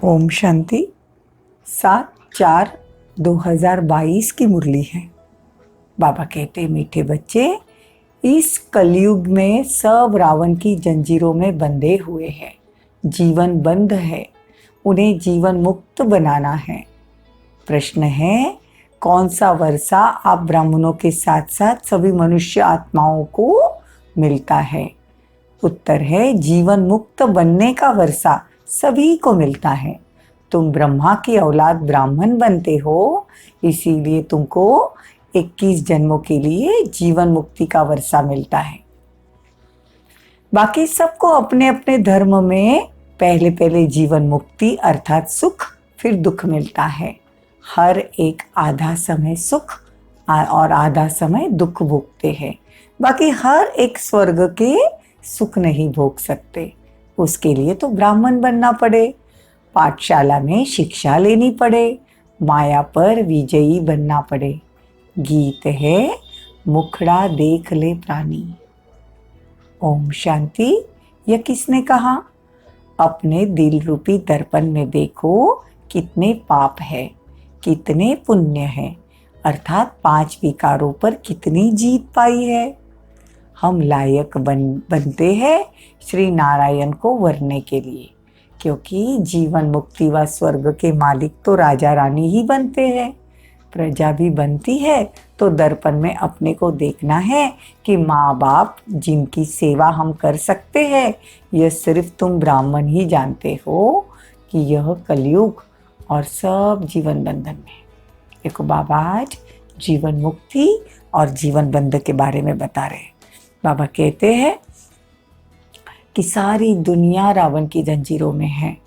ओम शांति 7/4/2022 की मुरली है। बाबा कहते, मीठे बच्चे, इस कलयुग में सब रावण की जंजीरों में बंधे हुए हैं। जीवन बंद है, उन्हें जीवन मुक्त बनाना है। प्रश्न है, कौन सा वर्षा आप ब्राह्मणों के साथ साथ सभी मनुष्य आत्माओं को मिलता है? उत्तर है, जीवन मुक्त बनने का वर्षा सभी को मिलता है। तुम ब्रह्मा की औलाद ब्राह्मण बनते हो, इसीलिए तुमको 21 जन्मों के लिए जीवन मुक्ति का वर्षा मिलता है। बाकी सबको अपने अपने धर्म में पहले पहले जीवन मुक्ति अर्थात सुख, फिर दुख मिलता है। हर एक आधा समय सुख और आधा समय दुख भोगते हैं। बाकी हर एक स्वर्ग के सुख नहीं भोग सकते। उसके लिए तो ब्राह्मण बनना पड़े, पाठशाला में शिक्षा लेनी पड़े, माया पर विजयी बनना पड़े। गीत है, मुखड़ा देख ले प्राणी। ओम शांति। यह किसने कहा? अपने दिल रूपी दर्पण में देखो कितने पाप है, कितने पुण्य है, अर्थात 5 विकारों पर कितनी जीत पाई है। हम लायक बनते हैं श्री नारायण को वरने के लिए, क्योंकि जीवन मुक्ति व स्वर्ग के मालिक तो राजा रानी ही बनते हैं। प्रजा भी बनती है तो दर्पण में अपने को देखना है कि माँ बाप जिनकी सेवा हम कर सकते हैं, यह सिर्फ तुम ब्राह्मण ही जानते हो कि यह कलयुग और सब जीवन बंधन में। देखो, बाबा आज जीवन मुक्ति और जीवन बंधन के बारे में बता रहे हैं। बाबा कहते हैं कि सारी दुनिया रावण की जंजीरों में है।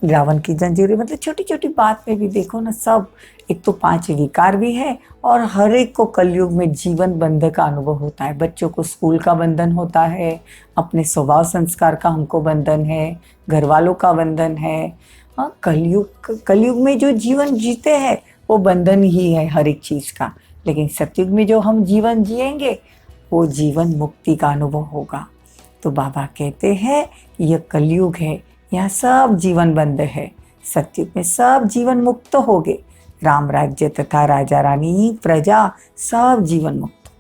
रावण की जंजीरें मतलब छोटी छोटी बात में भी देखो ना, सब एक तो 5 विकार भी है और हर एक को कलयुग में जीवन बंधन का अनुभव होता है। बच्चों को स्कूल का बंधन होता है, अपने स्वभाव संस्कार का हमको बंधन है, घर वालों का बंधन है। कलयुग में जो जीवन जीते हैं वो बंधन ही है हर एक चीज़ का। लेकिन सतयुग में जो हम जीवन जिएंगे वो जीवन मुक्ति का अनुभव होगा। तो बाबा कहते हैं यह कलयुग है, यहाँ सब जीवन बंद है। सतयुग में सब जीवन मुक्त हो गए। राम राज्य तथा राजा रानी प्रजा सब जीवन मुक्त।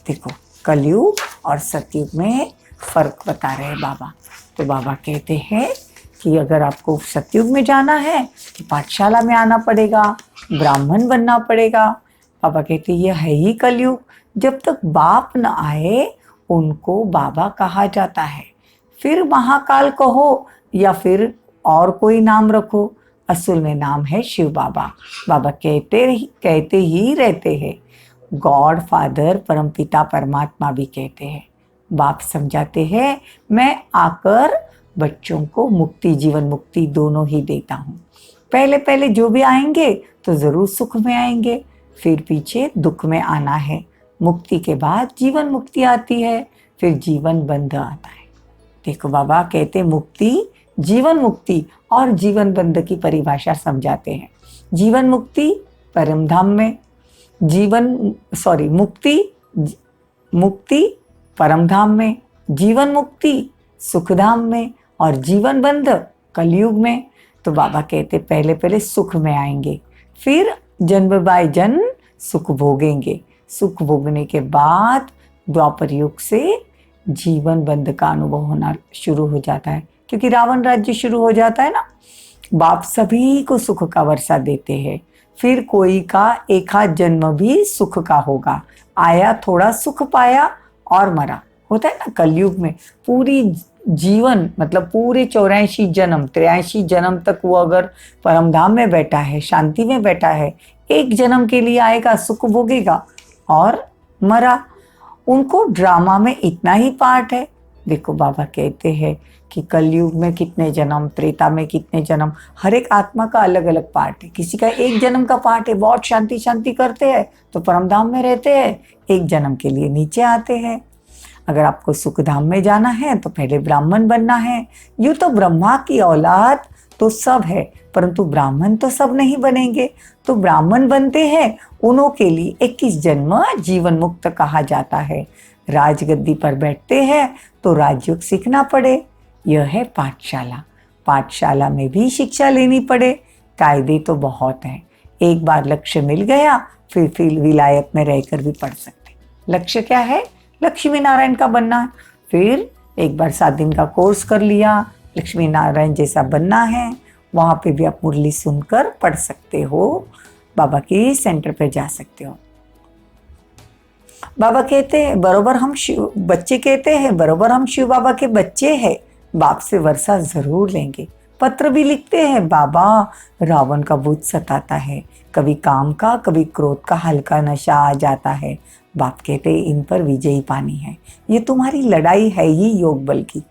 देखो, कलयुग और सतयुग में फर्क बता रहे हैं बाबा। तो बाबा कहते हैं कि अगर आपको सतयुग में जाना है तो पाठशाला में आना पड़ेगा, ब्राह्मण बनना पड़ेगा। बाबा कहते यह है ही कलयुग। जब तक बाप न आए उनको बाबा कहा जाता है। फिर महाकाल कहो या फिर और कोई नाम रखो, असल में नाम है शिव बाबा। बाबा कहते ही रहते हैं। गॉड फादर परमपिता परमात्मा भी कहते हैं। बाप समझाते हैं, मैं आकर बच्चों को मुक्ति जीवन मुक्ति दोनों ही देता हूँ। पहले पहले जो भी आएंगे तो ज़रूर सुख में आएंगे, फिर पीछे दुख में आना है। मुक्ति के बाद जीवन मुक्ति आती है, फिर जीवन बंध आता है। देखो, बाबा कहते मुक्ति, जीवन मुक्ति और जीवन बंध की परिभाषा समझाते हैं। जीवन मुक्ति परमधाम में, मुक्ति परमधाम में, जीवन मुक्ति सुखधाम में और जीवन बंध कलयुग में। तो बाबा कहते पहले पहले सुख में आएंगे, फिर जन्म बाय जन्म सुख भोगेंगे। सुख भोगने के बाद द्वापर युग से जीवन बंध का अनुभव होना शुरू हो जाता है, क्योंकि रावण राज्य शुरू हो जाता है ना। बाप सभी को सुख का वर्षा देते हैं। फिर कोई का एक आध जन्म भी सुख का होगा, आया थोड़ा सुख पाया और मरा। होता है ना कलयुग में पूरी जीवन मतलब पूरे 84 जन्म 83 जन्म तक वो अगर परमधाम में बैठा है, शांति में बैठा है, एक जन्म के लिए आएगा, सुख भोगेगा और मरा। उनको ड्रामा में इतना ही पार्ट है। देखो, बाबा कहते हैं कि कलयुग में कितने जन्म, त्रेता में कितने जन्म, हर एक आत्मा का अलग अलग पार्ट है। किसी का एक जन्म का पार्ट है, बहुत शांति शांति करते हैं तो परमधाम में रहते हैं, एक जन्म के लिए नीचे आते हैं। अगर आपको सुखधाम में जाना है तो पहले ब्राह्मण बनना है। यूँ तो ब्रह्मा की औलाद तो सब है, परंतु ब्राह्मण तो सब नहीं बनेंगे। तो ब्राह्मण बनते हैं उन्हों के लिए 21 जन्म जीवन मुक्त कहा जाता है। राजगद्दी पर बैठते हैं तो राजयोग सीखना पड़े, यह है पाठशाला। पाठशाला में भी शिक्षा लेनी पड़े, कायदे तो बहुत हैं। एक बार लक्ष्य मिल गया फिर विलायत में रहकर भी पढ़ सकते। लक्ष्य क्या है? लक्ष्मी नारायण का बनना है। फिर एक बार 7 दिन का कोर्स कर लिया, लक्ष्मी नारायण जैसा बनना है, वहाँ पे भी आप मुरली सुनकर पढ़ सकते हो, बाबा की सेंटर पे जा सकते हो। बाबा कहते हैं बरोबर हम शिव, बच्चे कहते हैं बरोबर हम शिव बाबा के बच्चे हैं, बाप से वर्षा जरूर लेंगे। पत्र भी लिखते हैं, बाबा रावण का भूत सताता है, कभी काम का कभी क्रोध का हल्का नशा आ जाता है। बाप कहते हैं इन पर विजयी पानी है, ये तुम्हारी लड़ाई है ही योग बल की।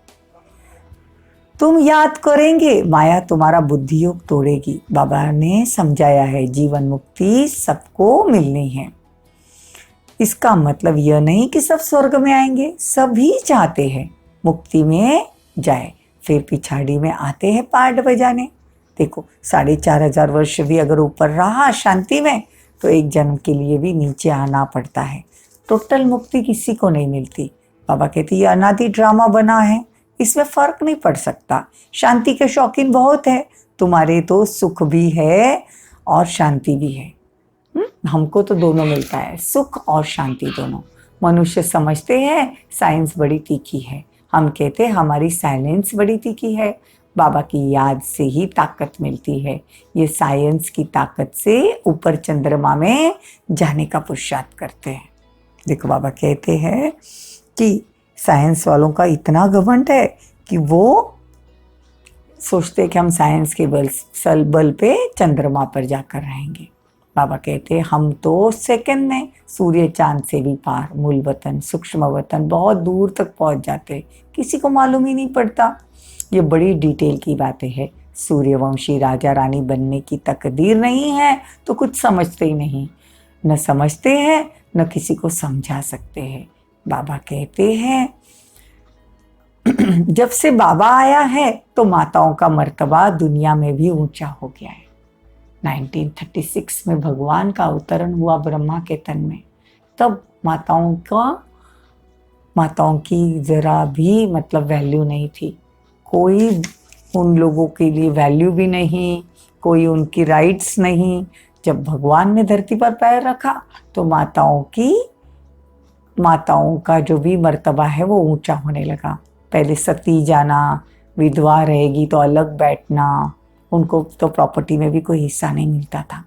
तुम याद करेंगे माया तुम्हारा बुद्धि योग तोड़ेगी। बाबा ने समझाया है जीवन मुक्ति सबको मिलनी है। इसका मतलब यह नहीं कि सब स्वर्ग में आएंगे, सभी चाहते हैं मुक्ति में जाए, फिर पिछाड़ी में आते हैं पार्ट बजाने। देखो 4,500 वर्ष भी अगर ऊपर रहा शांति में तो एक जन्म के लिए भी नीचे आना पड़ता है। टोटल मुक्ति किसी को नहीं मिलती। बाबा कहती ये अनादि ड्रामा बना है, इसमें फर्क नहीं पड़ सकता। शांति के शौकीन बहुत है, तुम्हारे तो सुख भी है और शांति भी है। हमको तो दोनों मिलता है, सुख और शांति दोनों। मनुष्य समझते हैं साइंस बड़ी तीखी है, हम कहते हैं हमारी साइलेंस बड़ी तीखी है। बाबा की याद से ही ताकत मिलती है। ये साइंस की ताकत से ऊपर चंद्रमा में जाने का पुरुषार्थ करते हैं। देखो बाबा कहते हैं कि साइंस वालों का इतना घमंड है कि वो सोचते हैं कि हम साइंस के बल पे चंद्रमा पर जाकर रहेंगे। बाबा कहते हैं हम तो सेकंड में सूर्य चांद से भी पार, मूल वतन सूक्ष्म वतन बहुत दूर तक पहुंच जाते, किसी को मालूम ही नहीं पड़ता। ये बड़ी डिटेल की बातें हैं। सूर्यवंशी राजा रानी बनने की तकदीर नहीं है तो कुछ समझते ही नहीं, न समझते हैं न किसी को समझा सकते हैं। बाबा कहते हैं जब से बाबा आया है तो माताओं का मर्तबा दुनिया में भी ऊंचा हो गया है। 1936 में भगवान का अवतरण हुआ ब्रह्मा के तन में, तब माताओं की जरा भी मतलब वैल्यू नहीं थी। कोई उन लोगों के लिए वैल्यू भी नहीं, कोई उनकी राइट्स नहीं। जब भगवान ने धरती पर पैर रखा तो माताओं का जो भी मर्तबा है वो ऊंचा होने लगा। पहले सती जाना, विधवा रहेगी तो अलग बैठना, उनको तो प्रॉपर्टी में भी कोई हिस्सा नहीं मिलता था।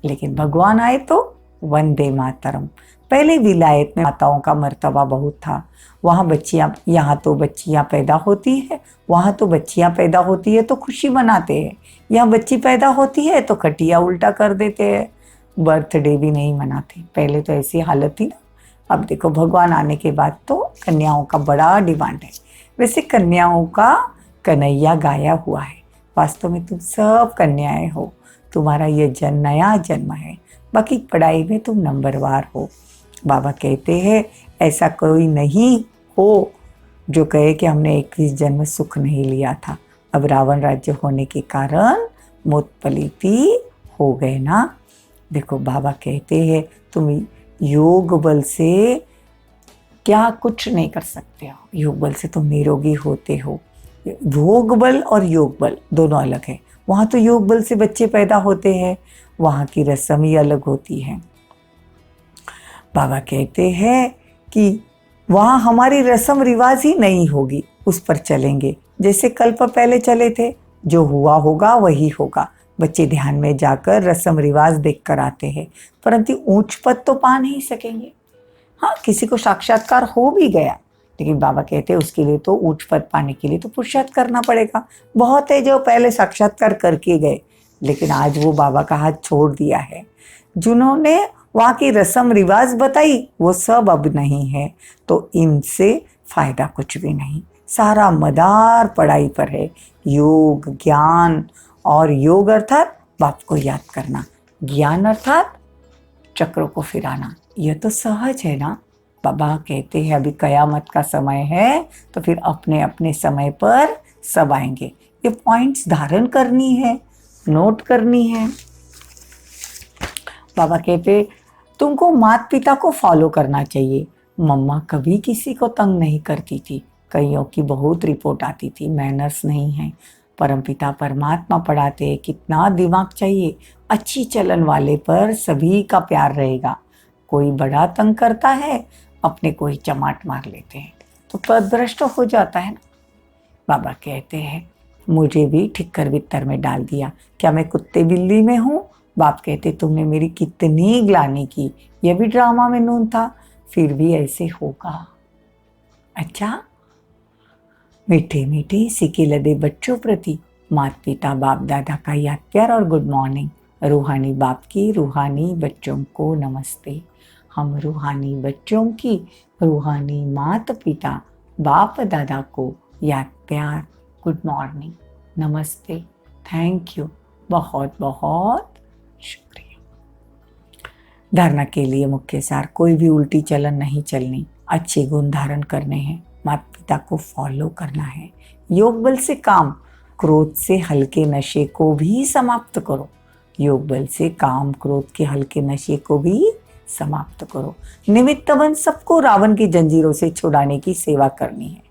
लेकिन भगवान आए तो वंदे मातरम। पहले विलायत में माताओं का मर्तबा बहुत था। वहाँ बच्चियाँ, यहाँ तो बच्चियाँ पैदा होती है, वहाँ तो बच्चियाँ पैदा होती है तो खुशी मनाते हैं, यहाँ बच्ची पैदा होती है तो खटिया उल्टा कर देते हैं, बर्थडे भी नहीं मनाते। पहले तो ऐसी हालत थी ना। अब देखो भगवान आने के बाद तो कन्याओं का बड़ा डिमांड है। वैसे कन्याओं का कन्हैया गाया हुआ है, वास्तव में तुम सब कन्याएं हो, तुम्हारा ये नया जन्म है, बाकी पढ़ाई में तुम नंबरवार हो। बाबा कहते हैं ऐसा कोई नहीं हो जो कहे कि हमने 21 जन्म सुख नहीं लिया था, अब रावण राज्य होने के कारण मौत पलीती हो गए ना। देखो बाबा कहते हैं तुम योग बल से क्या कुछ नहीं कर सकते हो, योग बल से तुम निरोगी होते हो। भोग बल और योग बल दोनों अलग है। वहाँ तो योग बल से बच्चे पैदा होते हैं, वहाँ की रस्म ही अलग होती है। बाबा कहते हैं कि वहाँ हमारी रस्म रिवाज ही नहीं होगी, उस पर चलेंगे जैसे कल्प पहले चले थे। जो हुआ होगा वही होगा। बच्चे ध्यान में जाकर रस्म रिवाज देख कर आते हैं, परंतु ऊंच पद तो पा नहीं सकेंगे। हाँ, किसी को साक्षात्कार हो भी गया, लेकिन बाबा कहते हैं उसके लिए तो ऊंच पद पाने के लिए तो पुरुषार्थ करना पड़ेगा। बहुत है जो पहले साक्षात्कार करके गए, लेकिन आज वो बाबा का हाथ छोड़ दिया है। जिन्होंने वहाँ की रस्म रिवाज बताई वो सब अब नहीं है, तो इनसे फायदा कुछ भी नहीं। सारा मदार पढ़ाई पर है, योग ज्ञान। और योग अर्थात बाप को याद करना, ज्ञान अर्थात चक्रों को फिराना। यह तो सहज है ना। बाबा कहते हैं अभी कयामत का समय है तो फिर अपने अपने समय पर सब आएंगे। ये पॉइंट्स धारण करनी है, नोट करनी है। बाबा कहते तुमको माता पिता को फॉलो करना चाहिए। मम्मा कभी किसी को तंग नहीं करती थी, कईयों की बहुत रिपोर्ट आती थी मैनर्स नहीं है, परमपिता परमात्मा पढ़ाते हैं कितना दिमाग चाहिए, अच्छी चलन वाले पर सभी का प्यार रहेगा। कोई बड़ा तंग करता है, अपने को ही चमाट मार लेते हैं तो पदभ्रष्ट हो जाता है ना। बाबा कहते हैं मुझे भी ठिक्कर बित्तर में डाल दिया, क्या मैं कुत्ते बिल्ली में हूँ। बाप कहते तुमने मेरी कितनी ग्लानि की, यह भी ड्रामा में नून था, फिर भी ऐसे होगा। अच्छा, मीठे मीठे सिके लदे बच्चों प्रति माता पिता बाप दादा का याद प्यार और गुड मॉर्निंग। रूहानी बाप की रूहानी बच्चों को नमस्ते। हम रूहानी बच्चों की रूहानी माता पिता बाप दादा को याद प्यार गुड मॉर्निंग नमस्ते। थैंक यू, बहुत बहुत शुक्रिया। धारणा के लिए मुख्य सार, कोई भी उल्टी चलन नहीं चलनी, अच्छे गुण धारण करने हैं, माता पिता को फॉलो करना है। योग बल से काम, क्रोध से हल्के नशे को भी समाप्त करो। योग बल से काम, क्रोध के हल्के नशे को भी समाप्त करो। निमित्त बन सबको रावण की जंजीरों से छुड़ाने की सेवा करनी है।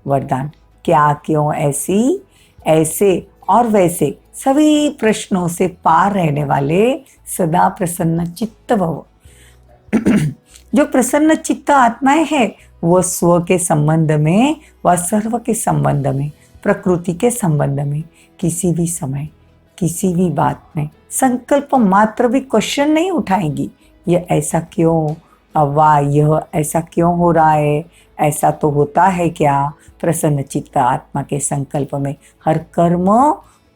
वरदान, क्या क्यों ऐसी ऐसे और वैसे सभी प्रश्नों से पार रहने वाले सदा प्रसन्न चित्त भव। जो प्रसन्न चित्त आत्माएं हैं वो स्व के संबंध में व सर्व के संबंध में, प्रकृति के संबंध में किसी भी समय किसी भी बात में संकल्प मात्र भी क्वेश्चन नहीं उठाएंगी। यह ऐसा क्यों, वाह यह ऐसा क्यों हो रहा है, ऐसा तो होता है क्या। प्रसन्न चित्त आत्मा के संकल्प में हर कर्म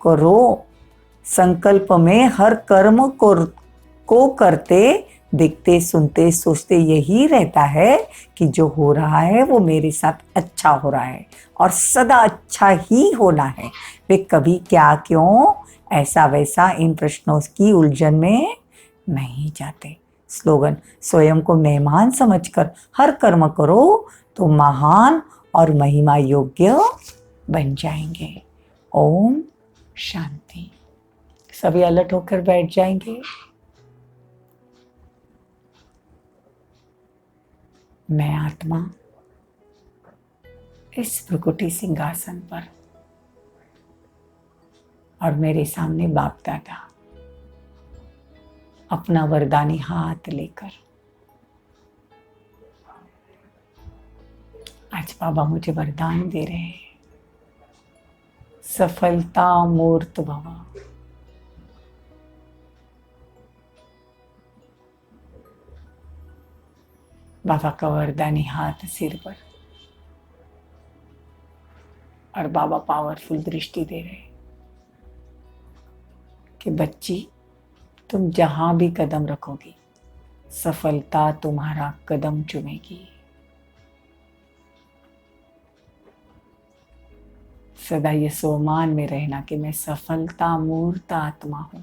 करो, संकल्प में हर कर्म को करते देखते सुनते सोचते यही रहता है कि जो हो रहा है वो मेरे साथ अच्छा हो रहा है और सदा अच्छा ही होना है। वे कभी क्या क्यों ऐसा वैसा इन प्रश्नों की उलझन में नहीं जाते। स्लोगन, स्वयं को मेहमान समझकर हर कर्म करो तो महान और महिमा योग्य बन जाएंगे। ओम शांति। सभी अलर्ट होकर बैठ जाएंगे। मैं आत्मा इस भ्रुकुटी सिंहासन पर और मेरे सामने बाप दादा अपना वरदानी हाथ लेकर, आज बाबा मुझे वरदान दे रहे हैं, सफलता मूर्त भव। बाबा का वरदानी हाथ सिर पर और बाबा पावरफुल दृष्टि दे रहे हैं कि बच्ची तुम जहां भी कदम रखोगी सफलता तुम्हारा कदम चूमेगी। सदा ये सोमान में रहना कि मैं सफलता मूर्त आत्मा हूं।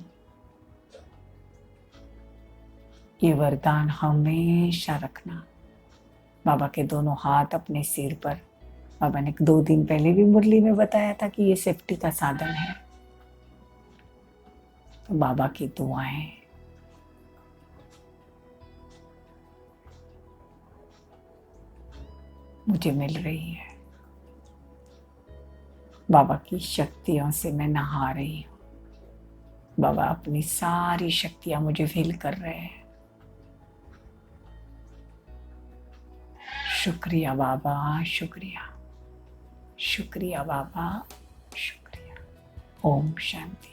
ये वरदान हमेशा रखना। बाबा के दोनों हाथ अपने सिर पर। बाबा ने 2 दिन पहले भी मुरली में बताया था कि ये सेफ्टी का साधन है। तो बाबा की दुआएं मुझे मिल रही है। बाबा की शक्तियों से मैं नहा रही हूँ। बाबा अपनी सारी शक्तियां मुझे फील कर रहे हैं। शुक्रिया बाबा, शुक्रिया शुक्रिया बाबा, शुक्रिया। ओम शांति।